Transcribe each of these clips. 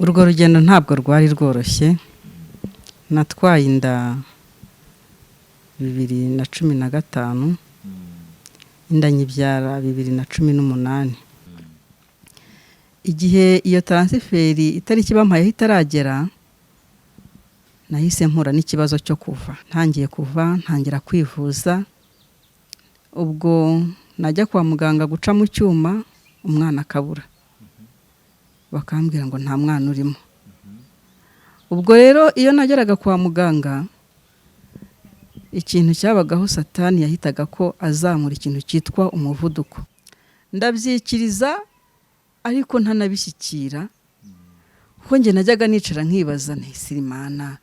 urwo rugendo ntabwo rwari rworoshye, natwaye inda 2015, inda nyibyara 2018. Igihe iyo transferi itariki bampaye itaragera, nahise mpura n'ikibazo cyo kuva. Ntangira kwivuza. Ubwo najya kwa muganga guca mu cyuma, umwana akabura. Bakambwira ngo nta mwana urimo. Ubwo rero iyo nageraga kwa muganga, ikintu cyabagaho Satani yahitaga ko azamura ikintu cyitwa umuvuduko. Ndabyikiriza ariko ntanabishyikira, kuko nge najyaga nicara nkibaza ntese Imana,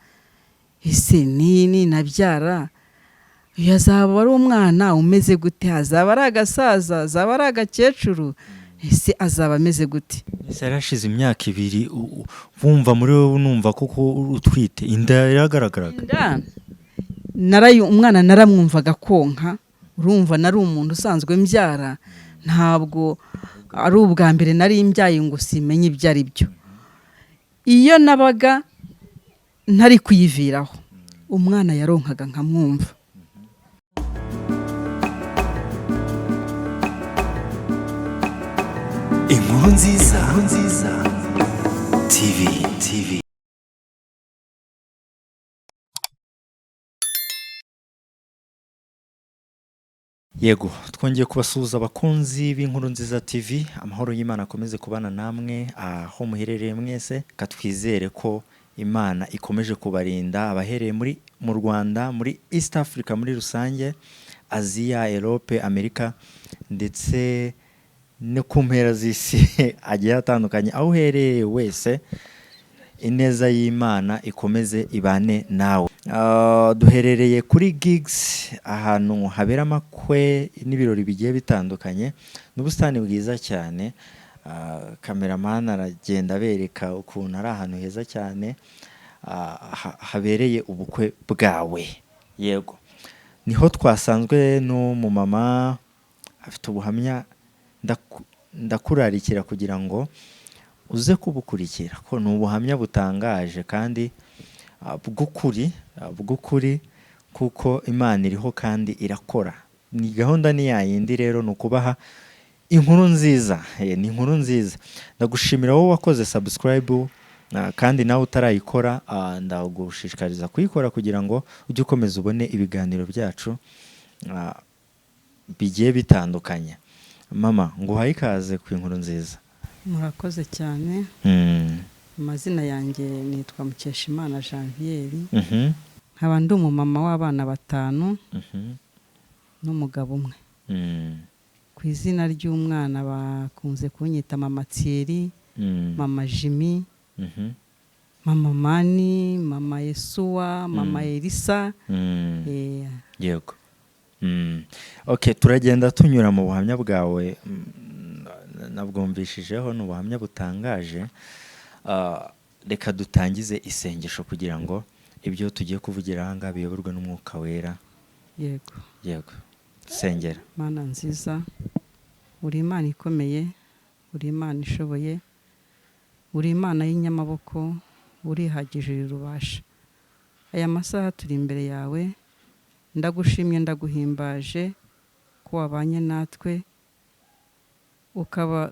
ese nini nabyara yazaba ari umwana umeze gute? Azaba ari agasaza, azaba ari agakecuru, ese azaba ameze gute? Ese yarashize imyaka 2 wumva muri wowe numva kuko utwite inda yaragaragaraga. Umwana naramwumvaga konka, urumva nari umuntu usanzwe mbyara, ntabwo ari ubwa mbere nari mbyaye ngo simenye ibyo ari byo. Iyo nabaga ntari kuyiviraho, umwana yaronkaga nkamwumva. Inkuru nziza TV. Yego, twongeye kubasuhuza abakunzi b'inkuru nziza TV. Amahoro y'Imana akomeze kubana namwe aho muherereye mwese. Katwizere ko Imana ikomeje kubarinda abahereye mu Rwanda, muri East Africa muri rusange, Asia, Europe, Amerika ndetse no ku mpera z'isi agiye atandukanye. Aho uherereye wese, ineza y'Imana ikomeze ibane nawe. Duherereye kuri Gigs, ahantu habera amakwe n'ibirori bigiye bitandukanye, n'ubusitani bwiza cyane. Cameraman aragenda bereka ukuntu ari ahantu heza cyane habereye ubukwe bwawe. Yego, niho twasanzwe n'umumama afite ubuhamya. Ndakurarikira kugira ngo uze kubukurikira, ko ni ubuhamya butangaje kandi bw'ukuri, kuko Imana iriho kandi irakora. Ni gahunda ni yayindi rero, ni ukubaha inkuru nziza. Ni inkuru nziza. Ndagushimira wowe wakoze subscribe, kandi nawe utarayikora ndagushishikariza kuyikora kugira ngo ujye ukomeza ubone ibiganiro byacu bigiye bitandukanye. Mama, nguhaye ikaze ku inkuru nziza. Murakoze cyane. Amazina yanjye nitwa Mukeshimana Janvier. Nkaba ndi umumama w'abana 5 n'umugabo umwe. Ku izina ry'umwana bakunze kunyita Mama Thierry, Mama Jimmy, Mama Mani, Mama Yesuwa, Mama Elisa. Yego. Okay, turagenda tunyura mu buhamya bwawe. Nabwumvishijeho ni ubuhamya butangaje. Reka dutangize isengesho kugira ngo ibyo tugiye kuvugira aha ngaha biyoborwe n'Umwuka Wera. Yego. Sengera. Mana nziza, uri Imana ikomeye, uri Imana ishoboye, uri Imana y'inyamaboko, urihagije rubasha. Aya masaha turi imbere yawe, ndagushimye ndaguhimbaje ko wabanye natwe,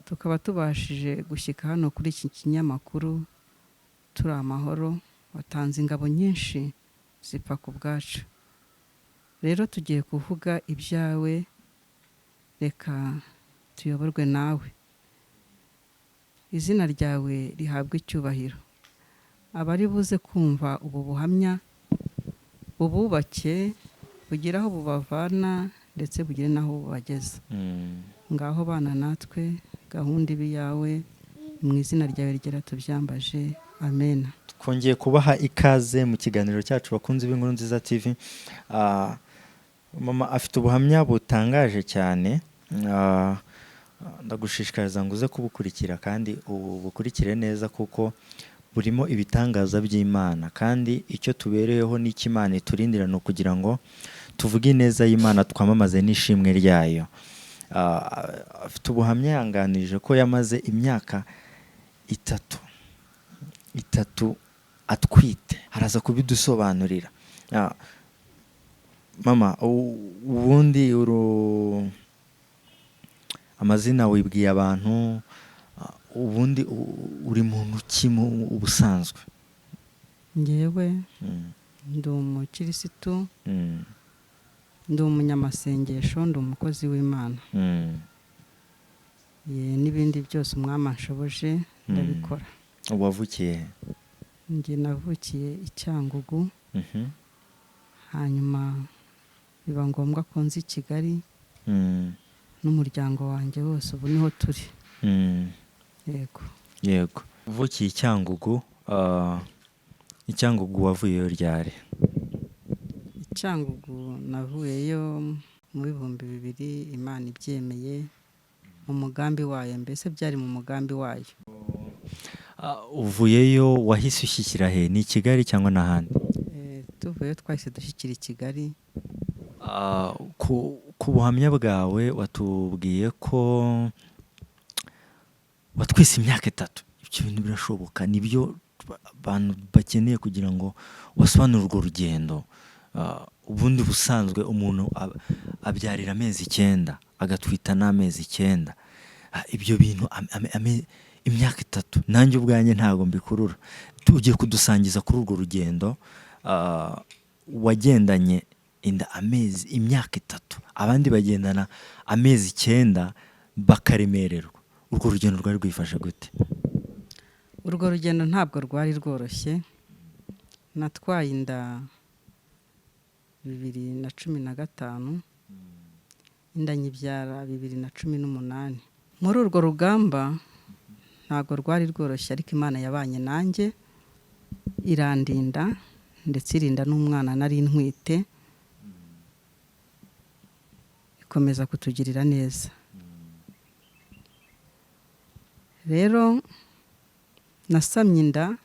tukaba tubashije gushyika hano kuri iki kinyamakuru turi amahoro. Watanze ingabo nyinshi zipfa ku bwacu. Rero tugiye kuvuga ibyawe, reka tuyoborwe nawe. Izina ryawe rihabwe icyubahiro. Abari buze kumva ubu buhamya bububake, bugira aho bubavana ndetse bugire naho bubageza. Ngaho bana natwe, gahunda ibi yawe, mu izina ryawe rigera tubyambaje. Amen. Twongeye kubaha ikaze mu kiganiro cyacu bakunzi b'inkuru nziza TV. Mama afite ubuhamya butangaje cyane. Ndagushishikariza ngo uze kubukurikira kandi ubukurikire neza, kuko burimo ibitangaza by'Imana, kandi icyo tubereyeho n'Imana iturindira no kugira ngo tuvuge neza y'Imana, twamamaze n'ishimwe ryayo. Afite ubuhamya yanganirije ko yamaze imyaka 3 itatu atwite, araza kubidusobanurira. Mama, ubundi amazina wibwiye abantu, ubundi uri muntu ki mu ubusanzwe? Ngewe ndi umukirisitu, ndi umunyamasengesho, ndi umukozi w'Imana. N'ibindi byose umwami anshoboje ndabikora. Wavukiye? Njye navukiye i Cyangugu, hanyuma biba ngombwa ko nzi i Kigali n'umuryango wanjye wose, ubu niho turi. Yego. Uvukiye i Cyangugu, i Cyangugu wavuyeyo ryari? I Cyangugu navuyeyo mu 2000 Imana ibyemeye, mu mugambi wayo, mbese byari mu mugambi wayo. Uvuyeyo wahise ushyikira he? Ni Kigali cyangwa n'ahandi? Tuvuyeyo twahise dushyikira i Kigali. Ku buhamya bwawe watubwiye ko watwise imyaka 3. Ibyo bintu birashoboka? Nibyo abantu bakeneye kugira ngo wasobanure urwo rugendo. Ubundi busanzwe umuntu abyarira amezi 9, agatwita n'amezi 9. Ibyo bintu imyaka 3 nanjye ubwanjye ntago mbikurura. Tugiye kudusangiza kuri urwo rugendo wagendanye inda imyaka 3, abandi bagendana amezi 9 bakaremererwa. Urwo rugendo rwari rwifashe gute? Urwo rugendo ntabwo rwari rworoshye. Natwaye inda 2015, inda nyibyara 2018. Muri urwo rugamba ntabwo rwari rworoshye, ariko Imana yabanye nanjye irandinda, ndetse irinda n'umwana nari ntwite, ikomeza kutugirira neza. Rero nasamye inda,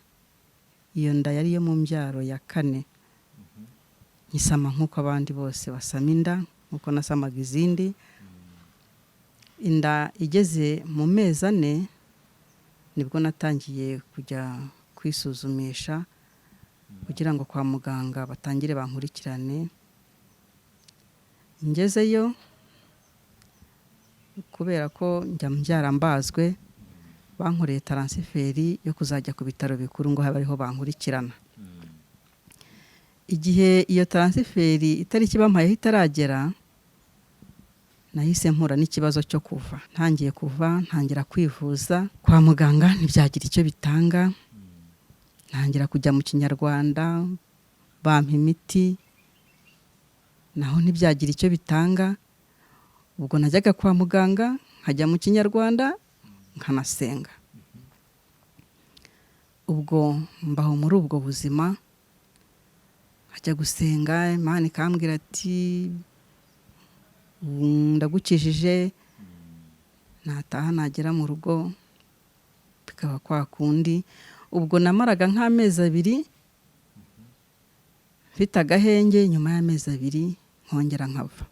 iyo nda yari yo mu mbyaro ya 4. Nyisama nk'uko abandi bose basama inda, nk'uko nasamaga izindi. Inda igeze mu mezi 4 nibwo natangiye kujya kwisuzumisha kugira ngo kwa muganga batangire bankurikirane. Ngezeyo, kubera ko njya mbyarambazwe, bankoreye taransiferi yo kuzajya ku bitaro bikuru ngo habe ariho bankurikirana. Igihe iyo taransiferi itariki bampayeho itaragera, nahise mpura n'ikibazo cyo kuva. Ntangiye kuva, ntangira kwivuza kwa muganga, ntibyagira icyo bitanga. Ntangira kujya mu Kinyarwanda, bampa imiti, naho ntibyagira icyo bitanga. Ubwo najyaga kwa muganga, nkajya mu Kinyarwanda, nkanasenga. Ubwo mbaho muri ubwo buzima, nkajya gusenga, Imana ikambwira ati ndagukijije, nataha nagera mu rugo bikaba kwa kundi. Ubwo namaraga nk'amezi 2 mfite agahenge, nyuma y'amezi 2 nkongera nkava.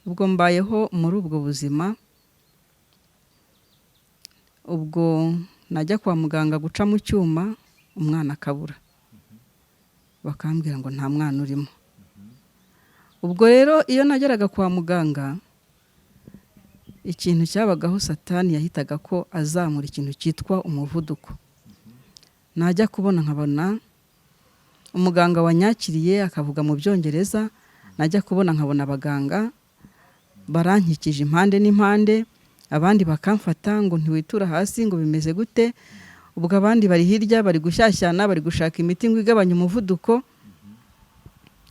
Ubwo mbayeho muri ubwo buzima. Ubwo najya kwa muganga guca mu cyuma, umwana akabura, bakambwira ngo nta mwana urimo. Ubwo rero iyo nageraga kwa muganga, ikintu cyabagaho Satani yahitaga ko azamura ikintu cyitwa umuvuduko. Najya kubona nkabona umuganga wanyakiriye akavuga mu Byongereza, najya kubona nkabona abaganga barankikije impande n'impande, abandi bakamfata ngo ntiwitura hasi, ngo bimeze gute. Ubwo abandi bari hirya bari gushyashyana, bari gushaka imiti ngo igabanye umuvuduko.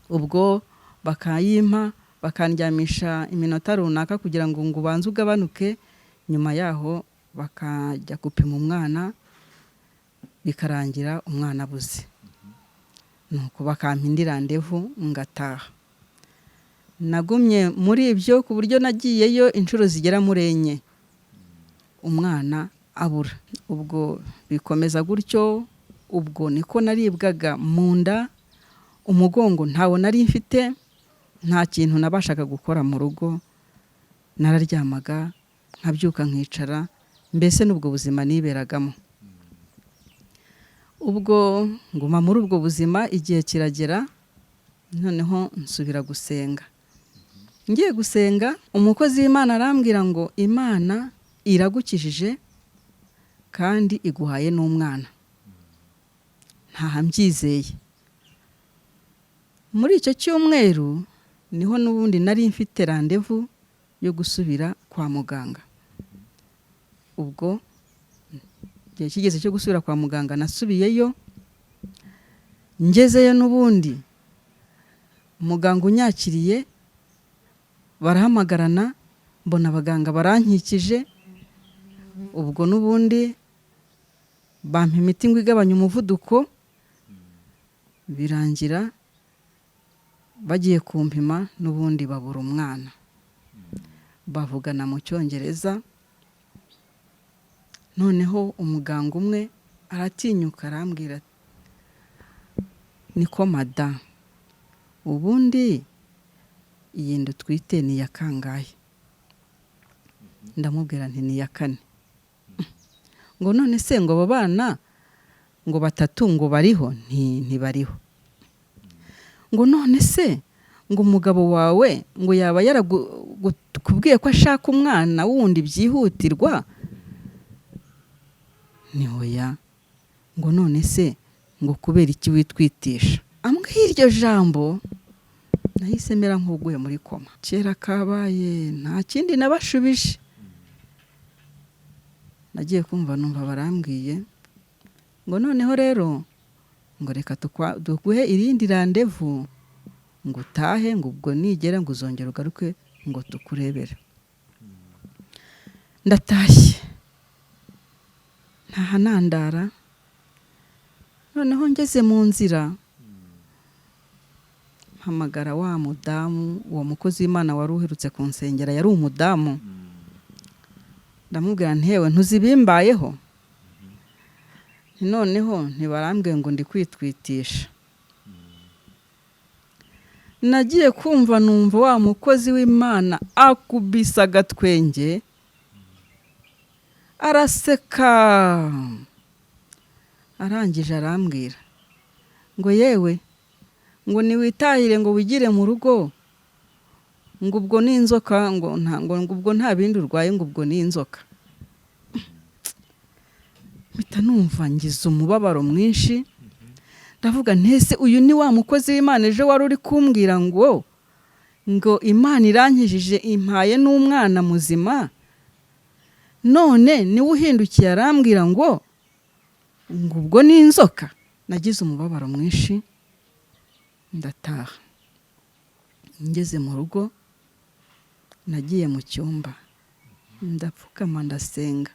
Ubwo bakayimpa, bakandyamisha iminota runaka kugira ngo ubanze ugabanuke. Nyuma yaho bakajya gupima umwana, bikarangira umwana abuze. Nuko bakampa indi randevu ngataha. Nagumye muri ibyo ku buryo nagiyeyo inshuro zigera muri 4, umwana abura. Ubwo bikomeza gutyo. Ubwo niko naribwaga mu nda, umugongo ntawo nari mfite, nta kintu nabashaga gukora mu rugo. Nararyamaga, nkabyuka nkicara, mbese n'ubwo buzima niberagamo. ubwo nguma muri ubwo buzima igihe kiragera, noneho nsubira gusenga. Ngiye gusenga umukozi w'Imana arambwira ngo Imana iragukijije kandi iguhaye n'umwana. Ntahambyizeye. Muri icyo cyumweru niho n'ubundi nari mfite randevu yo gusubira kwa muganga. Ubwo igihe kigeze cyo gusubira kwa muganga nasubiyeyo, ngezeyo n'ubundi muganga unyakiriye barahamagarana, mbona abaganga barankikije. Ubwo n'ubundi bampa imiti ngo igabanya umuvuduko, birangira bagiye kumpima n'ubundi babura umwana. Bavugana mu Cyongereza, noneho umuganga umwe aratinyuka arambwira ati, niko madamu, ubundi iyi nda utwite ni iya kangahe? Ndamubwira nti ni iya 4. Ngo none se ngo abo bana ngo 3 ngo bariho? Ntibariho. Ngo none se ngo umugabo wawe ngo yaba yaragukubwiye ko ashaka umwana wundi byihutirwa? Ni hoya. Ngo none se ngo kubera iki witwitisha? Ambwira iryo jambo nahise mera nk'uguye muri koma. Kera kabaye nta kindi nabashubije. Nagiye kumva numva barambwiye ngo noneho rero ngo reka tuguhe irindi randevu ngo utahe, ngo ubwo nigera ngo uzongera ugaruke ngo tukurebere. Ndatashye ntahanandara. Noneho ngeze mu nzira mpamagara wa mudamu, uwo mukozi w'Imana wari uherutse kunsengera, yari umudamu. Ndamubwira ntewe ntuzibimbayeho? Noneho ntibarambwiye ngo ndi kwitwitisha. Nagiye kumva numva wa mukozi w'Imana akubisa agatwenge, araseka. Arangije arambwira ngo yewe ngo niwitahire ngo wigire mu rugo, ngo ubwo ni inzoka, ngo ubwo nta bindi urwaye, ngo ubwo ni inzoka. Mpita numva ngize umubabaro mwinshi. Ndavuga ntese uyu ni wa mukozi w'Imana ejo wari uri kumbwira ngo Imana irankijije impaye n'umwana muzima, none niwe uhindukiye arambwira ngo ubwo ni inzoka. Nagize umubabaro mwinshi ndataha. Ngeze mu rugo nagiye mu cyumba ndapfukama ndasenga,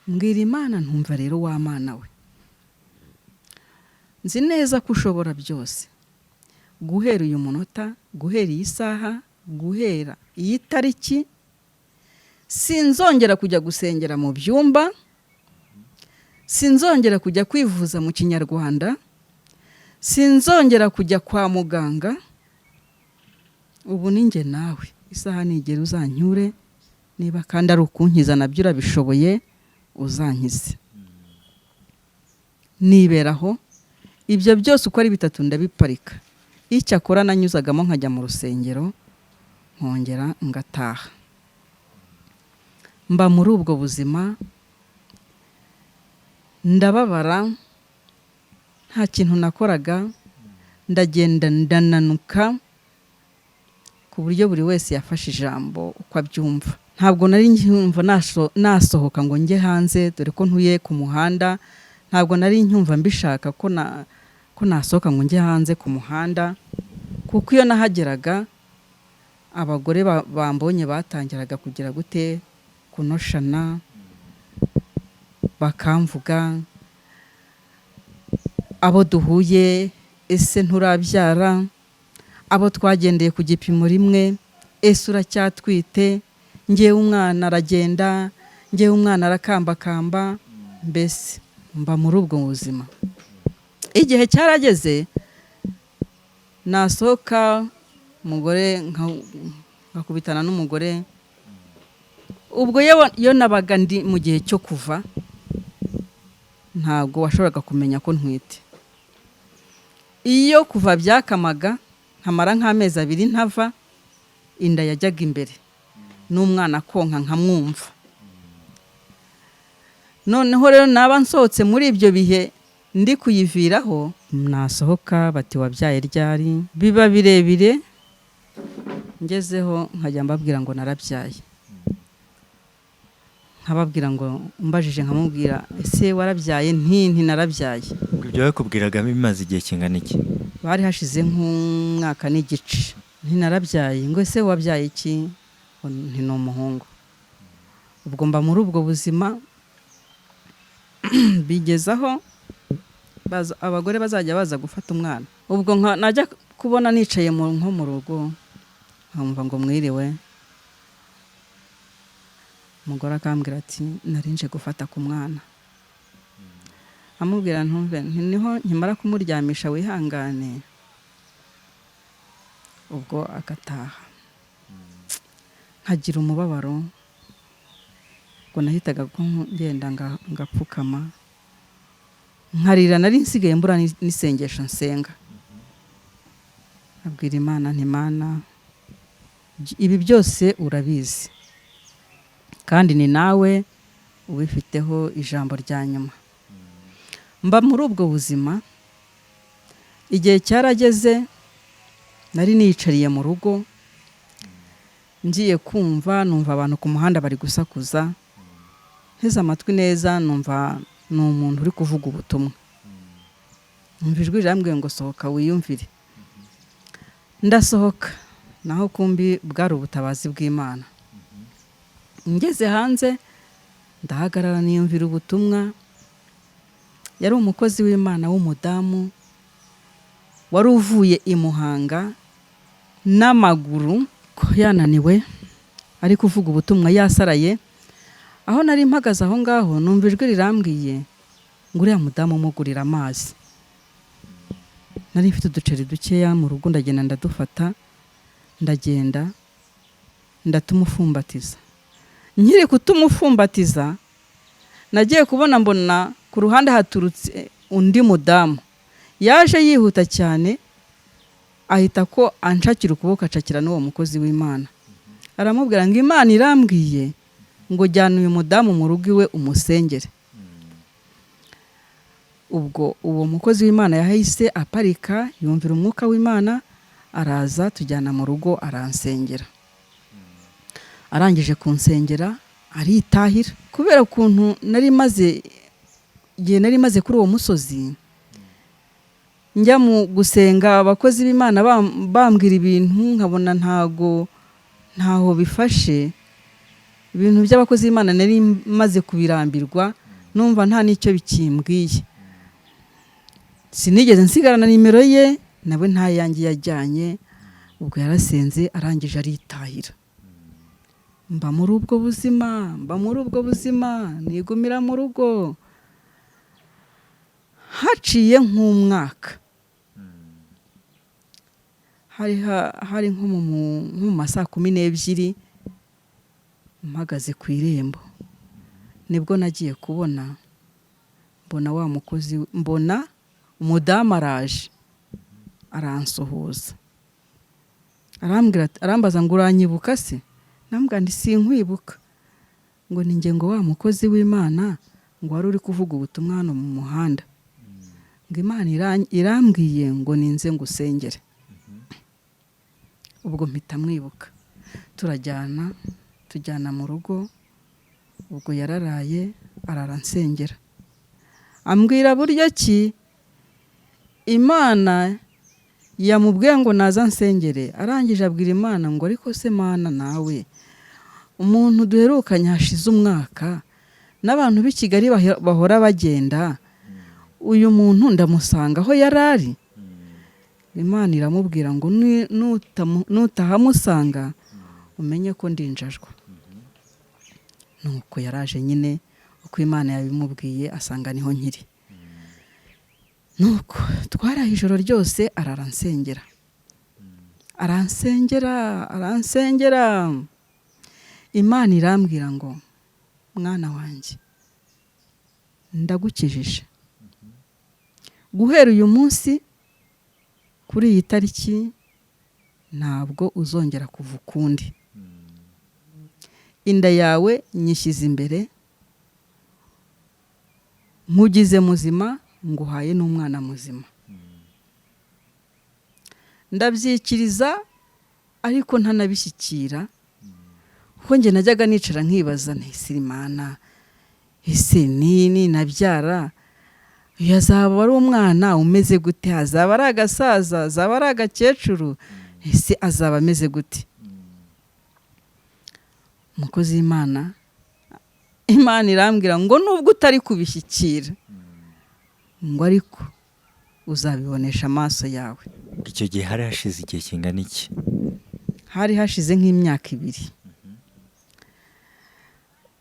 mbwira Imana ntumva rero wa Mana we, nzi neza ko ushobora byose. Guhera uyu munota, guhera iyi saha, guhera iyi tariki, sinzongera kujya gusengera mu byumba, sinzongera kujya kwivuza mu Kinyarwanda, sinzongera kujya kwa muganga. Ubu ninjye nawe, isaha nigera uzancyure, niba kandi ari ukunkiza nabyo urabishoboye, uzankize. Niberaho ibyo byose uko ari 3 ndabiparika. Icyakora nanyuzagamo nkajya mu rusengero nkongera ngataha. Mba muri ubwo buzima ndababara, nta kintu nakoraga, ndagenda ndananuka ku buryo buri wese yafashe ijambo uko abyumva. Ntabwo nari nyumva nasohoka ngo njye hanze, dore ko ntuye ku muhanda. Ntabwo nari nyumva mbishaka ko nasohoka ngo njye hanze ku muhanda, kuko iyo nahageraga abagore bambonye batangiraga kugira gute, kunoshana, bakamvuga. Abo duhuye, ese nturabyara? Abo twagendeye ku gipimo rimwe, ese uracyatwite? Ngewe umwana aragenda, ngewe umwana arakambakamba. Mbese mba muri ubwo buzima. Igihe cyarageze nasohoka, umugore nkakubitana n'umugore. Ubwo yo nabaga ndi mu gihe cyo kuva, ntabwo washoboraga kumenya ko ntwite. Iyo kuva byakamaga nkamara nk'amezi 2 ntava, inda yajyaga imbere n'umwana konka nkamwumva. Noneho rero naba nsohotse muri ibyo bihe ndi kuyiviraho, nasohoka bati wabyaye ryari, biba birebire, ngezeho nkajya mbabwira ngo narabyaye. Nkababwira ngo mbajije nkamubwira ese warabyaye, nti narabyaye. Ibyo bakubwiraga bimaze igihe kingana iki? Bari hashize nk'umwaka n'igice. Nti narabyaye. Ngo ese wabyaye iki? Nti ni umuhungu. Ubwo mba muri ubwo buzima bigezaho abagore bazajya baza gufata umwana. Ubwo najya kubona nicaye nko mu rugo, nkamva ngo mwiriwe. Umugore akambwira ati narinje gufata ku mwana. Amubwira ntumve, niho nkimara kumuryamisha wihangane. Ubwo agataha. Nkagira umubabaro. Ngo nahitaga ngenda ngapfukama. Nkarira, nari nsigaye mbura n'isengesho nsenga. Abwira Imana nti Mana, ibi byose urabizi. Kandi ni nawe ubifiteho ijambo rya nyuma. Mba muri ubwo buzima. Igihe cyarageze, nari niyicariye mu rugo, ngiye kumva, numva abantu ku muhanda bari gusakuza. Heza amatwi neza, numva ni umuntu uri kuvuga ubutumwa. Numva ijwi rirambwiye ngo sohoka wiyumvire. Ndasohoka, naho kumbi bwari ubutabazi bw'Imana. Ngeze hanze, ndahagarara niyumvira ubutumwa. Yari umukozi w'Imana w'umudamu, wari uvuye i Muhanga n'amaguru ko yananiwe, ari kuvuga ubutumwa yasaraye. Aho nari mpagaze aho ngaho, numva ijwi rirambwiye ngo uriya mudamu umugurira amazi. Nari mfite uduceri dukeya mu rugo, ndagenda ndadufata, ndagenda ndatumufumbatiza. Nkiri kutumufumbatiza, nagiye kubona mbona ku ruhande haturutse undi mudamu. Yaje yihuta cyane, ahita ko anshakira ukuboko, acakira n'uwo mukozi w'Imana. Aramubwira ngo Imana irambwiye ngo jyana uyu mudamu mu rugo iwe umusengere. Ubwo uwo mukozi w'Imana yahise aparika, yumvira umwuka w'Imana, araza tujyana mu rugo aransengera. Arangije kunsengera aritahira. Kubera ukuntu nari maze kuri uwo musozi, njya mu gusenga abakozi b'Imana bambwira ibintu nkabona ntaho bifashe. Ibintu by'abakozi b'Imana nari maze kubirambirwa, numva nta n'icyo bikimbwiye. Sinigeze nsigarana nimero ye, nawe nta yanjye yajyanye. Ubwo yarasenze arangije aritahira. Mba muri ubwo buzima, nigumira mu rugo. Haciye nk'umwaka. Hari nko mu masaa 12, mpagaze ku irembo. Nibwo nagiye kubona, mbona wa mukozi, mbona umudamu araje aransuhuza. Arambaza ngo uranyibuka se? Nambwira ndi sinkwibuka. Ngo ni njye ngo wa mukozi w'Imana ngo wari uri kuvuga ubutumwa hano mu muhanda. Ngo Imana irambwiye ngo ninze ngusengere. Ubwo mpita mwibuka. Tujyana mu rugo. Ubwo yararaye araransengera. Ambwira buryo ki Imana yamubwiye ngo naza nsengere. Arangije abwira Imana ngo ariko se Mana nawe, umuntu duherukanye hashize umwaka, n'abantu b'i Kigali bahora bagenda, uyu muntu ndamusanga aho yarari. Imana iramubwira ngo nutahamusanga umenye ko ndinjajwa. Nuko yaraje nyine uko Imana yabimubwiye, asanga niho nkiri. Nuko twaraye ijoro ryose araransengera. Imana irambwira ngo mwana wanjye ndagukijije. guhera uyu munsi kuri iyi tariki ntabwo uzongera kuva ukundi. Inda yawe nyishyize imbere, nkugize muzima, nguhaye n'umwana muzima. Ndabyikiriza ariko ntanabishyikira, kuko njye najyaga nicara nkibaza nti Imana, ese nini nabyara yazaba ari umwana umeze gute? Azaba ari agasaza, azaba ari agakecuru, ese azaba ameze gute? Umukozi w'Imana, Imana irambwira ngo nubwo utari kubishyikira, ngo ariko uzabibonesha amaso yawe. Icyo gihe hari hashize igihe kingana iki? Hari hashize nk'imyaka 2.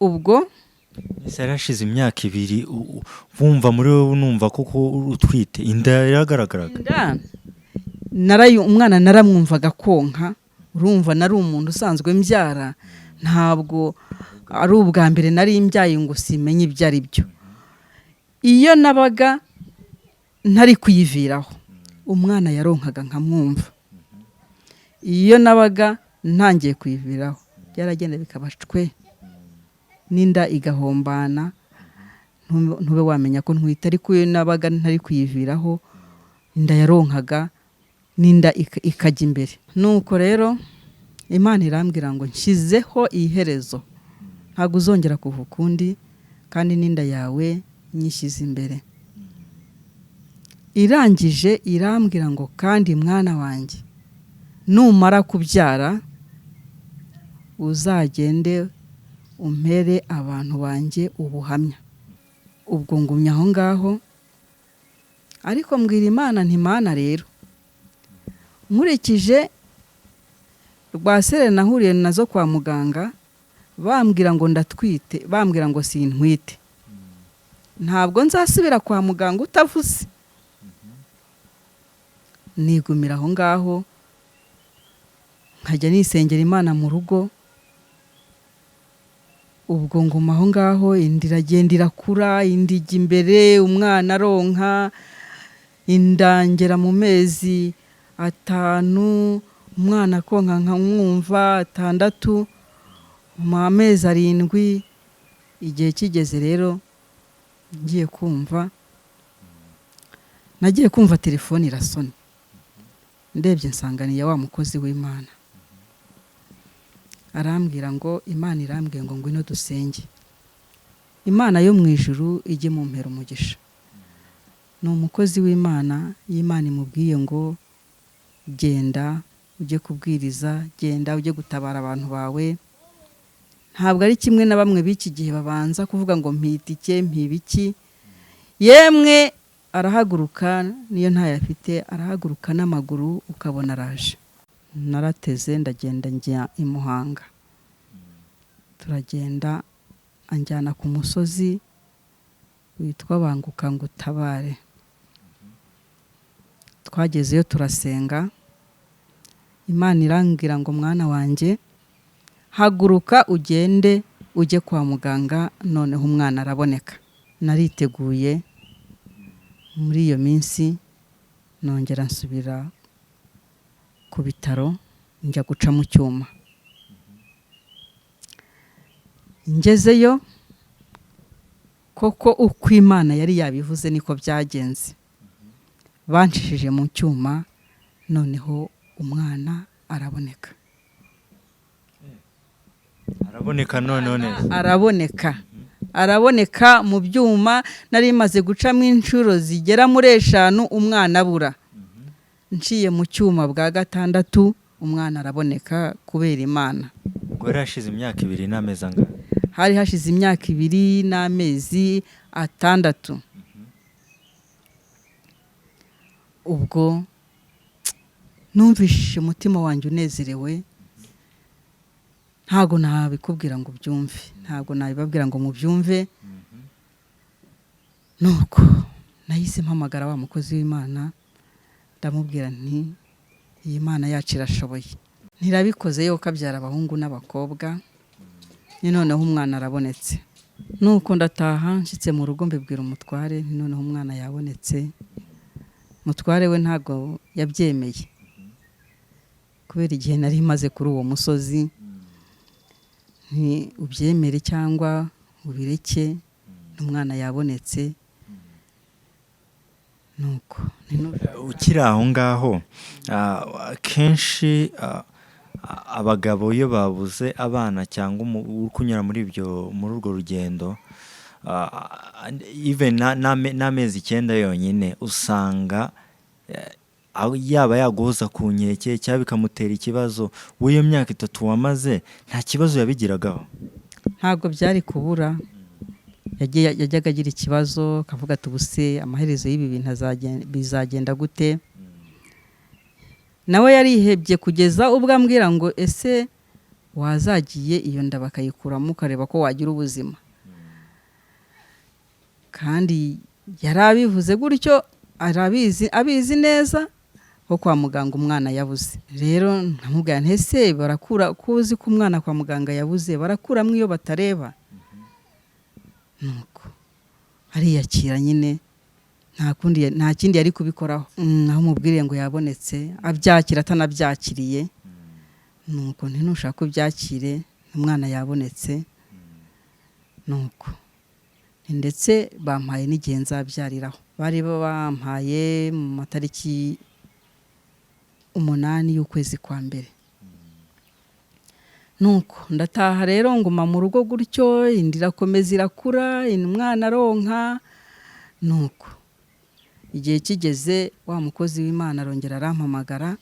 Ubwo hari hashize imyaka 2 wumva muri wowe numva koko utwite, inda yaragaragaraga? Umwana naramwumvaga konka, urumva nari umuntu usanzwe mbyara, ntabwo ari ubwa mbere nari mbyaye ngo simenye ibyo ari byo. Iyo nabaga ntari kuyiviraho, umwana yaronkaga nkamwumva. Iyo nabaga ntangiye kuyiviraho, byaragenda bikabacwe, n'inda igahombana, ntube wamenya ko ntwite. Ariko iyo nabaga ntari kuyiviraho, inda yaronkaga n'inda ikajya imbere. Nuko rero Imana irambwira ngo nshyizeho iherezo, ntabwo uzongera kuva ukundi, kandi n'inda yawe nyishyize imbere. Irangije irambwira ngo kandi mwana wanjye, numara kubyara uzagende umpere abantu banjye ubuhamya. Ubwo ngumya aho ngaho, ariko mbwira Imana nti Mana rero, nkurikije rwasere nahuriye nazo kwa muganga, bambwira ngo ndatwite, bambwira ngo sintwite, ntabwo nzasubira kwa muganga utavuze. Nigumira aho ngaho, nkajya nisengera Imana mu rugo. Ubwo nguma aho ngaho, inda iragenda irakura, inda ijya imbere, umwana aronka, indangera mu mezi 5, umwana konka nkamwumva 6, mu mezi 7. Igihe kigeze rero ngiye kumva, nagiye kumva telefone irasona, ndebye nsanganiye wa mukozi w'Imana. Arambwira ngo Imana irambwiye ngo ngwino dusenge, Imana yo mu ijuru ijye mu mpera umugisha. Ni umukozi w'Imana, y'Imana imubwiye ngo genda ujye kubwiriza, genda ujye gutabara abantu bawe. Ntabwo ari kimwe na bamwe b'iki gihe babanza kuvuga ngo mpitike mpibiki. Yemwe arahaguruka, niyo ntayafite arahaguruka n'amaguru ukabona araje. Narateze ndagenda njya i Muhanga, turagenda anjyana ku musozi witwa Banguka ngo utabare. Twagezeyo turasenga, Imana irambwira ngo mwana wanjye, haguruka ugende ujye kwa muganga, noneho umwana araboneka. Nariteguye, muri iyo minsi nongera nsubira ku bitaro, njya guca mu cyuma. Ngezeyo koko uko Imana yari yabivuze niko byagenze. Banshishije mu cyuma, noneho umwana araboneka. Araboneka none? Araboneka mu byuma, nari maze gucamo inshuro zigera muri 5 umwana abura. Nciye mu cyuma bwa 6 umwana araboneka kubera Imana. Ubwo yari hashize imyaka 2 n'amezi angahe? Hari hashize imyaka 2 n'amezi 6. Ubwo numvise umutima wanjye unezerewe, ntago nabikubwira ngo byumve, ntago nabibabwira ngo mubyumve. Nuko nahise mpamagara wa mukozi w'Imana, ndamubwira nti iyi Mana yacu irashoboye, ntirabikoze yo kabyara abahungu n'abakobwa, ni noneho umwana arabonetse. Nuko ndataha nshyitse mu rugo mbibwira umutware, ni noneho umwana yabonetse. mutware we ntabwo yabyemeye kubera igihe nari maze kuri uwo musozi. Ubyemere cyangwa ubireke, n'umwana yabonetse. Nuko ukiri aho ngaho, kenshi abagabo iyo babuze abana cyangwa uri kunyura muri urwo rugendo, even n'amezi 9 yonyine usanga yaba yaguhoza ku nkeke cyangwa bikamutera ikibazo. w'iyo myaka 3 wamaze nta kibazo yabigiragaho? ntabwo byari kubura. yajyaga agira ikibazo akavuga ati ubuse amaherezo y'ibi bintu bizagenda gute. nawe yarihebye kugeza ubwo ambwira ngo ese wazagiye iyo nda bakayikuramo ukareba ko wagira ubuzima. kandi yarabivuze gutyo, abizi neza ko kwa muganga umwana yabuze. rero ntamubwira nti ese barakura ko uzi ko umwana kwa muganga yabuze barakuramo iyo batareba? nuko ariyakira nyine, nta kindi yari kubikoraho. naho umubwiriye ngo yabonetse, abyakira atanabyakiriye. nuko ntinushaka ubyakire, umwana yabonetse. nuko ndetse bampaye n'igihe nzabyariraho. bari bampaye mu matariki 8 y'ukwezi kwa mbere. nuko ndataha rero nguma mu rugo gutyo, indira komeza irakura, umwana aronka. nuko igihe kigeze wa mukozi w'Imana arongera arampamagara,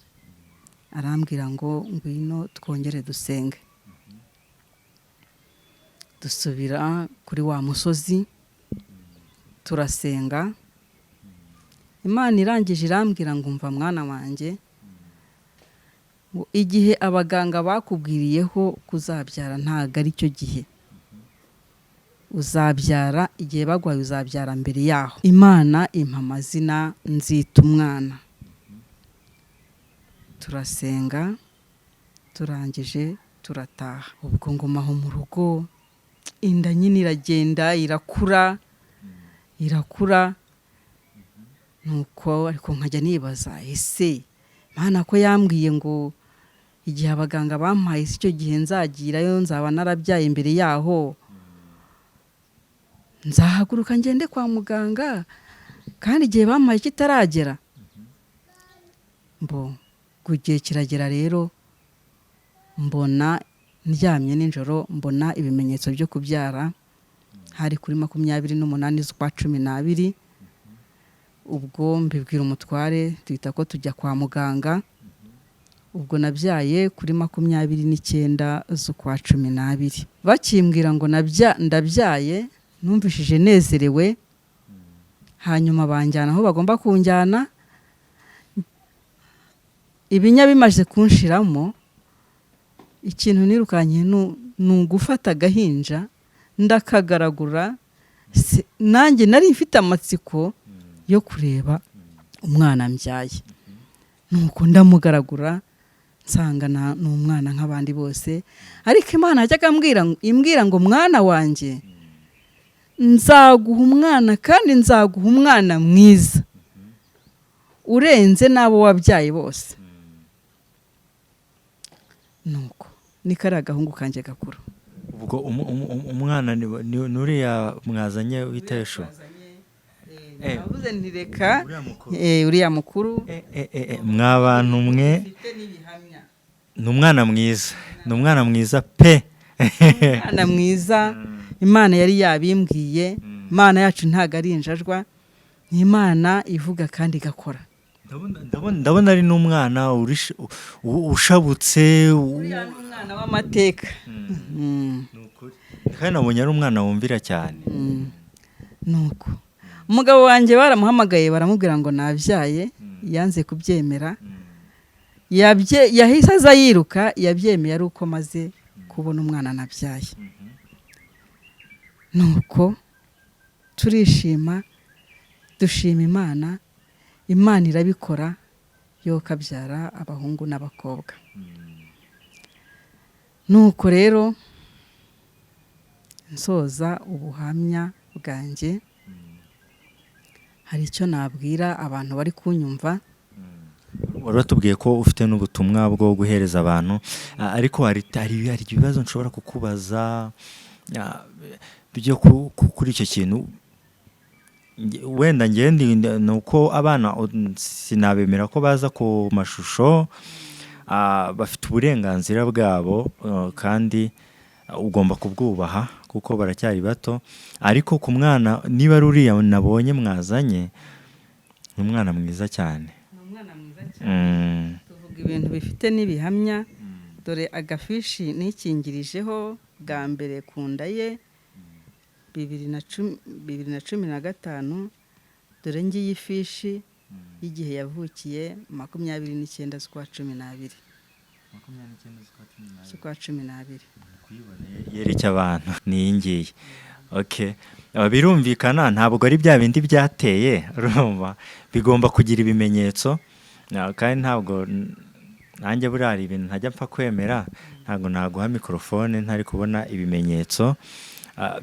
arambwira ngo ngwino twongere dusenge. dusubira kuri wa musozi turasenga. Imana irangije irambwira ngo umva mwana wanjye, igihe abaganga bakubwiriyeho kuzabyara ntago ari cyo gihe. uzabyara igihe bagwaye, uzabyara mbere yaho. Imana impa amazina nzita umwana. turasenga, turangije turataha. ubwo ngumaho mu rugo, inda nyine iragenda irakura. nuko ariko nkajya nibaza, ese Imana ko yambwiye ngo igihe abaganga bampaye icyo gihe nzagirayo, nzaba narabyaye imbere yaho, nzahaguruka ngende kwa muganga kandi igihe bampaye kitaragera? igihe kiragera rero, mbona ndyamye nijoro, mbona ibimenyetso byo kubyara. hari kuri 28 z'ukwa 12. ubwo mbibwira umutware, twita ko tujya kwa muganga. ubwo nabyaye kuri 29 z'ukwa 12. bakimbwira ngo ndabyaye, numvishije nezerewe. hanyuma banjyana aho bagomba kunjyana. ibinya bimaze kunshiramo, ikintu nirukanye nugufata agahinja ndakagaragura. nanjye nari mfite amatsiko yo kureba umwana mbyaye. nuko ndamugaragura, nsanga ni umwana nk'abandi bose. ariko Imana yajyaga imbwira ngo mwana wanjye, nzaguha umwana kandi nzaguha umwana mwiza urenze n'abo wabyaye bose. nuko ni kari agahungu kanjye gakuru. ubwo umwana ni uriya mwazanye w'itesho? navuze nti reka uriya mukuru. mwabantu mwe, ni umwana mwiza, ni umwana mwiza pe. umwana mwiza. Imana yari yabimbwiye. Imana yacu ntago ari injajwa, ni Imana ivuga kandi igakora. ndabona ari n'umwana ushabutse, uriya ni umwana w'amateka. kandi nabonye ari umwana wumvira cyane. nuko umugabo wanjye baramuhamagaye, baramubwira ngo nabyaye. yanze kubyemera. yahise aza yiruka. yabyemeye ari uko maze kubona umwana nabyaye. nuko turishima, dushima Imana. Imana irabikora, yo kabyara abahungu n'abakobwa. nuko rero nsoza ubuhamya bwanjye, hari icyo nabwira abantu bari kunyumva. wari watubwiye ko ufite n'ubutumwa bwo guhereza abantu, ariko hari ibibazo nshobora kukubaza byo kuri icyo kintu. Wenda ngende ni uko abana sinabemera ko baza ku mashusho, bafite uburenganzira bwabo kandi ugomba kubwubaha kuko baracyari bato. Ariko ku mwana niba ari uriya nabonye mwazanye, ni umwana mwiza cyane. Tuvuga ibintu bifite n'ibihamya. Dore agafishi nikingirijeho bwa mbere ku nda ye 2015. Dore ngiyi ifishi y'igihe yavukiye 29 z'ukwa 12. Yereke abantu ni iyi ngiyi. Okay. Birumvikana ntabwo ari bya bindi byateye, urumva bigomba kugira ibimenyetso, kandi ntabwo nanjye buriya hari ibintu ntajya mpfa kwemera. Ntabwo naguha mikrofone ntari kubona ibimenyetso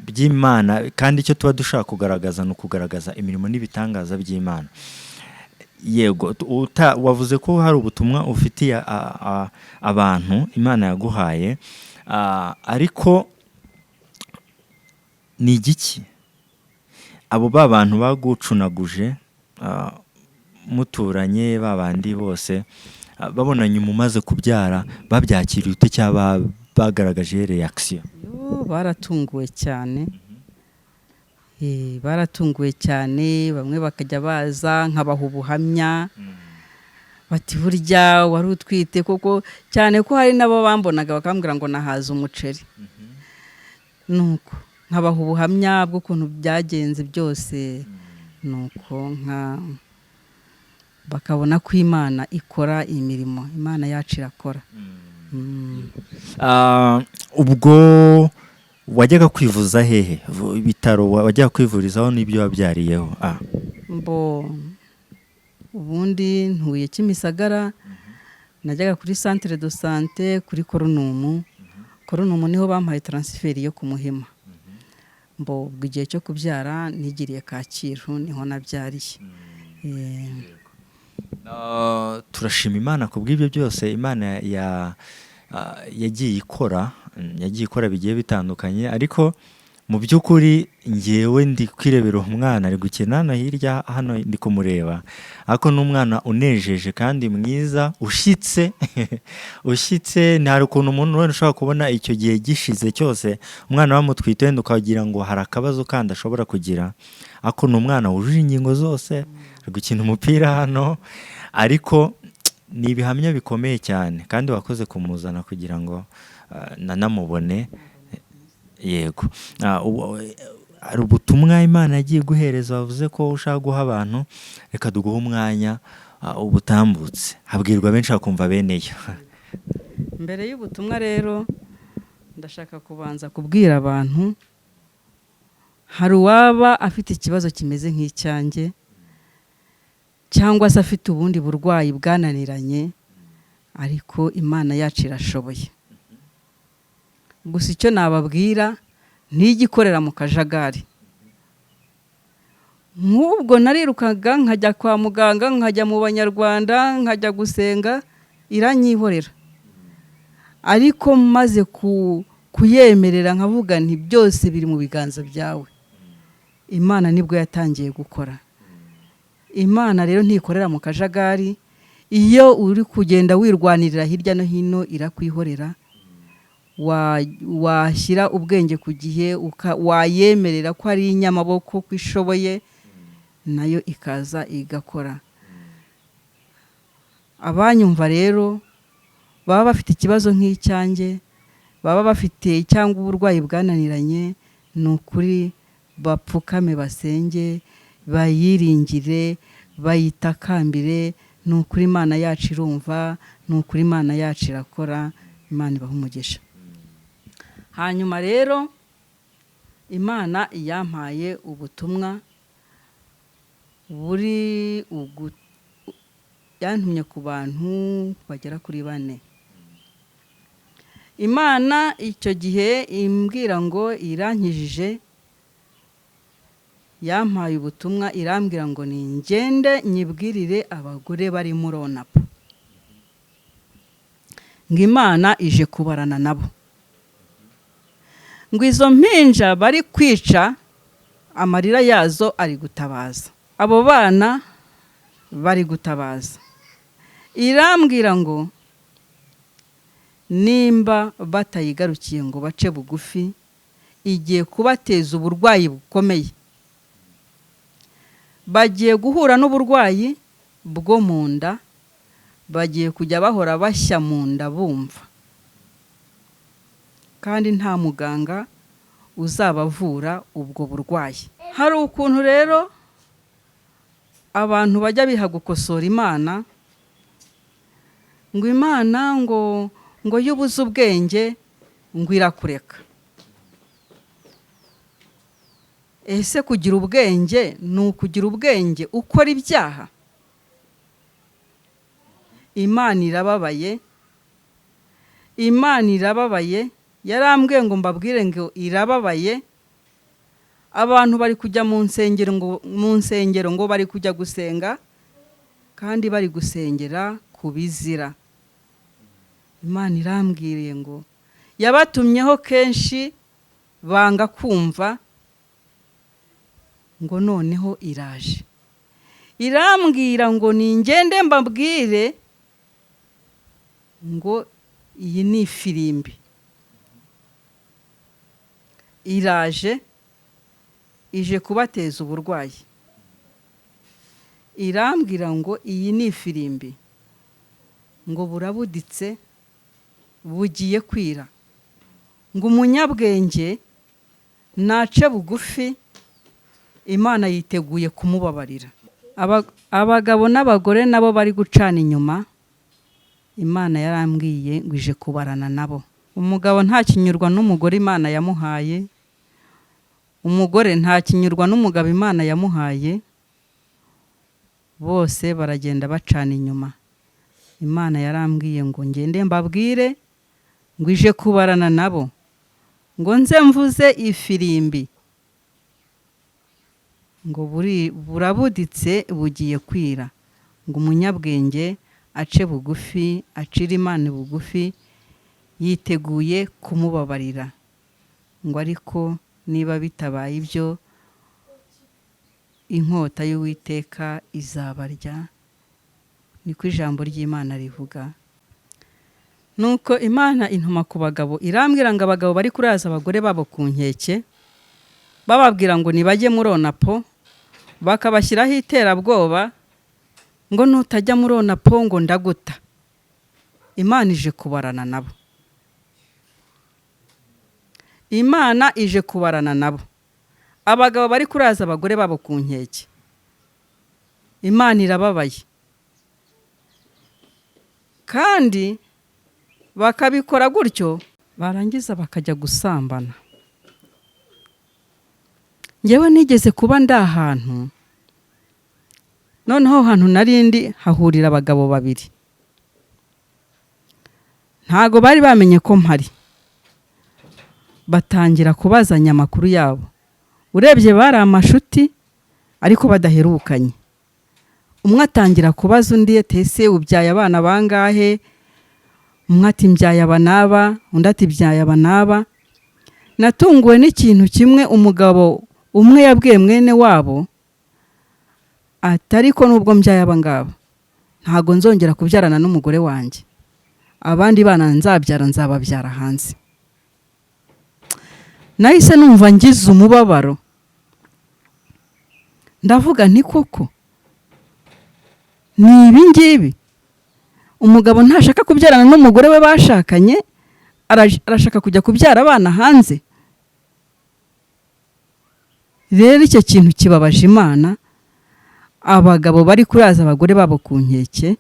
by'Imana, kandi icyo tuba dushaka kugaragaza ni ukugaragaza imirimo n'ibitangaza by'Imana. Yego, wavuze ko hari ubutumwa ufitiye abantu Imana yaguhaye, ariko ni igiki abo bantu bagucunaguje muturanye, babandi bose babonanye umaze kubyara, babyakiriye ute cyangwa bagaragaje reaction? Baratunguwe cyane. Baratunguwe cyane, bamwe bakajya baza nkabaha ubuhamya bati burya wari utwite koko, cyane ko hari nabo bambonaga bakambwira ngo nahaza umuceri. Nuko nkabaha ubuhamya bw'ukuntu byagenze byose, nuko bakabona ko Imana ikora imirimo, Imana yacu irakora. Ubwo wajyaga kwivuza hehe? Ibitaro wajyaga kwivurizaho n'ibyo wabyariyeho? Ubundi ntuye Kimisagara, najyaga kuri centre de santé kuri Korunumu. Korunumu niho bampaye transfert yo ku Muhima. Ubwo igihe cyo kubyara nigiriye Kacyiru, niho nabyariye. Turashima Imana kubw'ibyo byose Imana yagiye ikora bigiye bitandukanye. Ariko mu by'ukuri ngewe ndi kwirebera umwana ari gukina no hirya hano, ndi kumureba, ariko n'umwana unejeje kandi mwiza, ushyitse ntari ukuntu umuntu wese ushobora kubona icyo gihe gishize cyose umwana bamutwite wenda ukagira ngo hari akabazo kandi ashobora kugira, ariko ni umwana wujuje ingingo zose, ari gukina umupira hano. Ariko ni ibihamya bikomeye cyane, kandi wakoze kumuzana kugira ngo nanamubone. Yego, hari ubutumwa Imana yagiye guhereza, wavuze ko ushaka guha abantu, reka duguhe umwanya ubutambutse, habwirwa benshi bakumva beneyo. Mbere y'ubutumwa rero ndashaka kubanza kubwira abantu, hari uwaba afite ikibazo kimeze nk'icyanjye, cyangwa se afite ubundi burwayi bwananiranye, ariko Imana yacu irashoboye. Gusa icyo nababwira, ntigikorera mu kajagari. Nk'ubwo narirukaga nkajya kwa muganga, nkajya mu Banyarwanda, nkajya gusenga, iranyihorera. Ariko maze kuyemerera nkavuga nti byose biri mu biganza byawe, Imana nibwo yatangiye gukora. Imana rero ntikorera mu kajagari. Iyo uri kugenda wirwanirira hirya no hino, irakwihorera. Washyira ubwenge ku gihe, wayemerera ko ari inyamaboko, ko ishoboye, nayo ikaza igakora. Abanyumva rero baba bafite ikibazo nk'icyanjye, baba bafite cyangwa uburwayi bwananiranye, ni ukuri bapfukame basenge, bayiringire, bayitakambire. Ni ukuri Imana yacu irumva, ni ukuri Imana yacu irakora. Imana ibaha umugisha. Hanyuma rero Imana yampaye ubutumwa yantumye ku bantu bagera kuri 4. Imana icyo gihe imbwira ngo irankijije yampaye ubutumwa irambwira ngo ningende nyibwirire abagore bari muri Onapo ngo Imana ije kubarana nabo, ngo izo mpinja bari kwica amarira yazo ari gutabaza, abo bana bari gutabaza. Irambwira ngo nimba batayigarukiye ngo bace bugufi igiye kubateza uburwayi bukomeye, bagiye guhura n'uburwayi bwo mu nda, bagiye kujya bahora bashya mu nda bumva, kandi nta muganga uzabavura ubwo burwayi. Hari ukuntu rero abantu bajya biha gukosora Imana, ngo Imana ngo iyo ubuze ubwenge ngo irakureka. Ese kugira ubwenge ni ukugira ubwenge ukora ibyaha? Imana irababaye, Imana irababaye, yarambwiye ngo mbabwire ngo irababaye. Abantu bari kujya mu nsengero ngo bari kujya gusenga kandi bari gusengera ku bizira. Imana irambwiriye ngo yabatumyeho kenshi banga kumva, ngo noneho iraje irambwira ngo ningende mbabwire ngo iyi ni ifirimbi iraje, ije kubateza uburwayi. Irambwira ngo iyi ni ifirimbi, ngo burabuditse bugiye kwira, ngo umunyabwenge nace bugufi Imana yiteguye kumubabarira. Abagabo n'abagore nabo bari gucana inyuma, Imana yarambwiye ngo ije kubarana nabo. Umugabo nta kinyurwa n'umugore Imana yamuhaye, umugore nta kinyurwa n'umugabo Imana yamuhaye, bose baragenda bacana inyuma. Imana yarambwiye ngo ngende mbabwire ngo ije kubarana nabo, ngo nze mvuze ifirimbi, ngo burabuditse bugiye kwira, ngo umunyabwenge ace bugufi, acira Imana bugufi, yiteguye kumubabarira. Ngo ariko niba bitabaye ibyo, inkota y'Uwiteka izabarya, niko ijambo ry'Imana rivuga. Nuko Imana intuma ku bagabo, irambwira ngo abagabo bari kuraza abagore babo ku nkeke, bababwira ngo nibajye muri Onapo, bakabashyiraho iterabwoba ngo nutajya muri Onapo ngo ndaguta. Imana ije kubarana nabo, Imana ije kubarana nabo. Abagabo bari kuraza abagore babo ku nkeke, Imana irababaye, kandi bakabikora gutyo barangiza bakajya gusambana. Ngewe nigeze kuba ahantu, noneho hantu narindi hahurira abagabo babiri, ntago bari bamenye ko mpari, batangira kubazanya amakuru yabo. Urebye bari amashuti ariko badaherukanye. Umwe atangira kubaza undi, ese ubyaye abana bangahe? Umwe ati mbyaye aba naba, undi ati mbyaye aba naba. Natunguwe n'ikintu kimwe, umugabo umwe yabwiye mwene wabo ati ariko nubwo mbyaye aba ngaba ntago nzongera kubyarana n'umugore wanjye, abandi bana nzabyara nzababyara hanze. Nahise numva ngize umubabaro, ndavuga nti koko ni ibi ngibi? Umugabo ntashaka kubyarana n'umugore we bashakanye, arashaka kujya kubyara abana hanze. Rero icyo kintu kibabaje Imana. Abagabo bari kuraza abagore babo ku nkeke,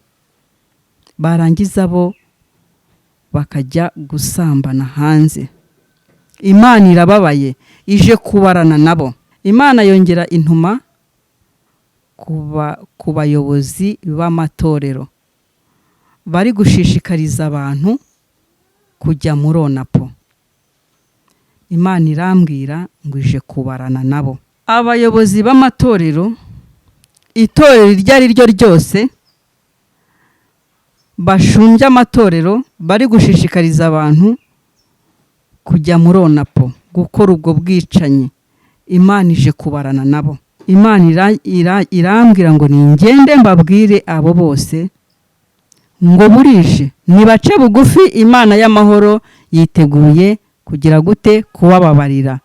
barangiza bo bakajya gusambana hanze. Imana irababaye, ije kubarana nabo. Imana yongera intuma ku bayobozi b'amatorero bari gushishikariza abantu kujya muri Onapo. Imana irambwira ngo ije kubarana nabo. abayobozi b'amatorero, itorero iryo ari ryo ryose, bashumbye amatorero, bari gushishikariza abantu kujya muri onapo gukora ubwo bwicanyi, Imana ije kubarana nabo. Imana irambwira ngo ningende mbabwire abo bose ngo burije nibace bugufi, Imana y'amahoro yiteguye kugira gute kubababarira.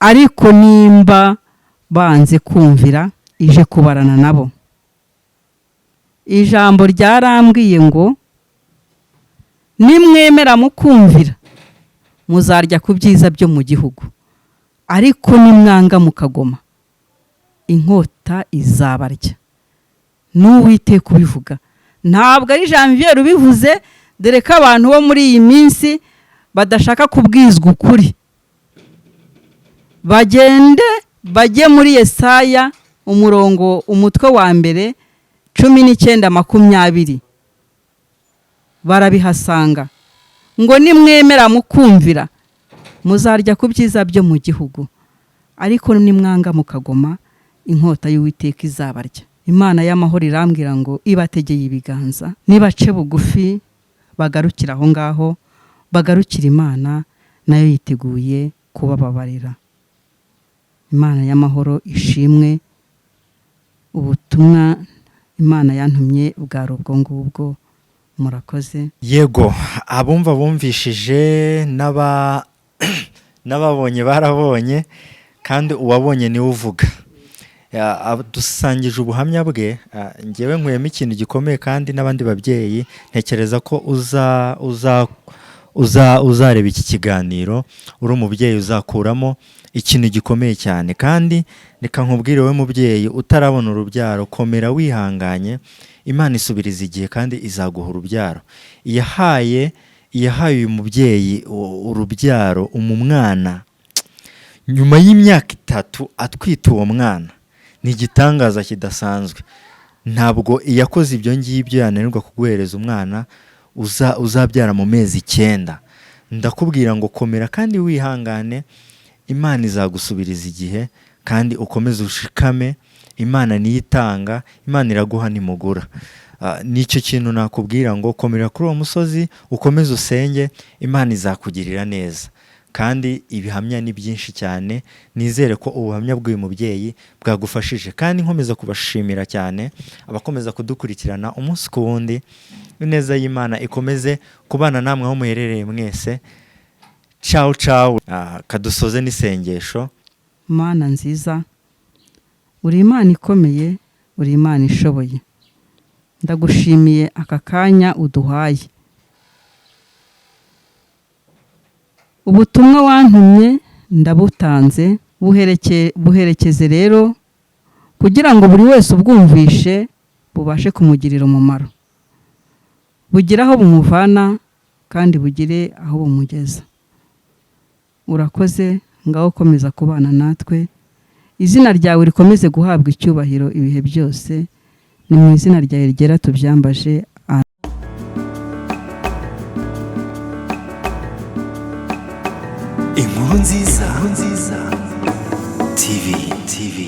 Ariko nimba banze kumvira, ije kubarana nabo. Ijambo ryarambwiye ngo nimwemera mukumvira muzarya ku byiza byo mu gihugu, ariko nimwanga mukagoma inkota izabarya. N'Uwiteka kubivuga, ntabwo ari Janvier ubivuze, dore ko abantu bo muri iyi minsi badashaka kubwizwa ukuri. Bagende bajye muri Yesaya umutwe wa mbere 19:20, barabihasanga ngo nimwemera mukumvira muzarya ku byiza byo mu gihugu, ariko nimwanga mukagoma inkota y'Uwiteka izabarya. Imana y'amahoro irambwira ngo ibategeye ibiganza, nibace bugufi bagarukira aho ngaho, bagarukira Imana, nayo yiteguye kubababarira. Imana y'amahoro ishimwe. Ubutumwa Imana yantumye bwari ubwo ngubwo. Murakoze. Yego, abumva bumvishije n'ababonye barabonye, kandi uwabonye niwe uvuga. Dusangije ubuhamya bwe. Ngewe nkuyemo ikintu gikomeye, kandi n'abandi babyeyi ntekereza ko uzareba iki kiganiro uri umubyeyi uzakuramo ikintu gikomeye cyane. Kandi reka nkubwire we mubyeyi utarabona urubyaro, komera wihanganye, Imana isubiriza igihe kandi izaguha urubyaro. Iyahaye uyu mubyeyi urubyaro, umwana nyuma y'imyaka 3 atwita uwo mwana, ni igitangaza kidasanzwe. Ntabwo iyakoze ibyo ngibyo yananirwa kuguhereza umwana uzabyara mu mezi 9. Ndakubwira ngo komera kandi wihangane, Imana izagusubiriza igihe, kandi ukomeze ushikame. Imana niyitanga, Imana iraguha nimugura. Nicyo kintu nakubwira ngo komera kuri uwo musozi, ukomeze usenge, Imana izakugirira neza. Kandi ibihamya ni byinshi cyane, nizere ko ubuhamya bw'uyu mubyeyi bwagufashije. Kandi nkomeza kubashimira cyane abakomeza kudukurikirana umunsi ku wundi. Ineza y'Imana ikomeze kubana namwe aho muherereye mwese. Ciao ciao. Kadusoze n'isengesho. Mana nziza, uri Imana ikomeye, uri Imana ishoboye. Ndagushimiye aka kanya uduhaye. Ubutumwa wantumye ndabutanze, buherekeze rero kugira ngo buri wese ubwumvishe bubashe kumugirira umumaro. Bugire aho bumuvana kandi bugire aho bumugeza. Urakoze, ngaho komeza kubana natwe. Izina ryawe rikomeze guhabwa icyubahiro ibihe byose. Ni mu izina ryawe ryera tubyambaje. Inkuru nziza TV.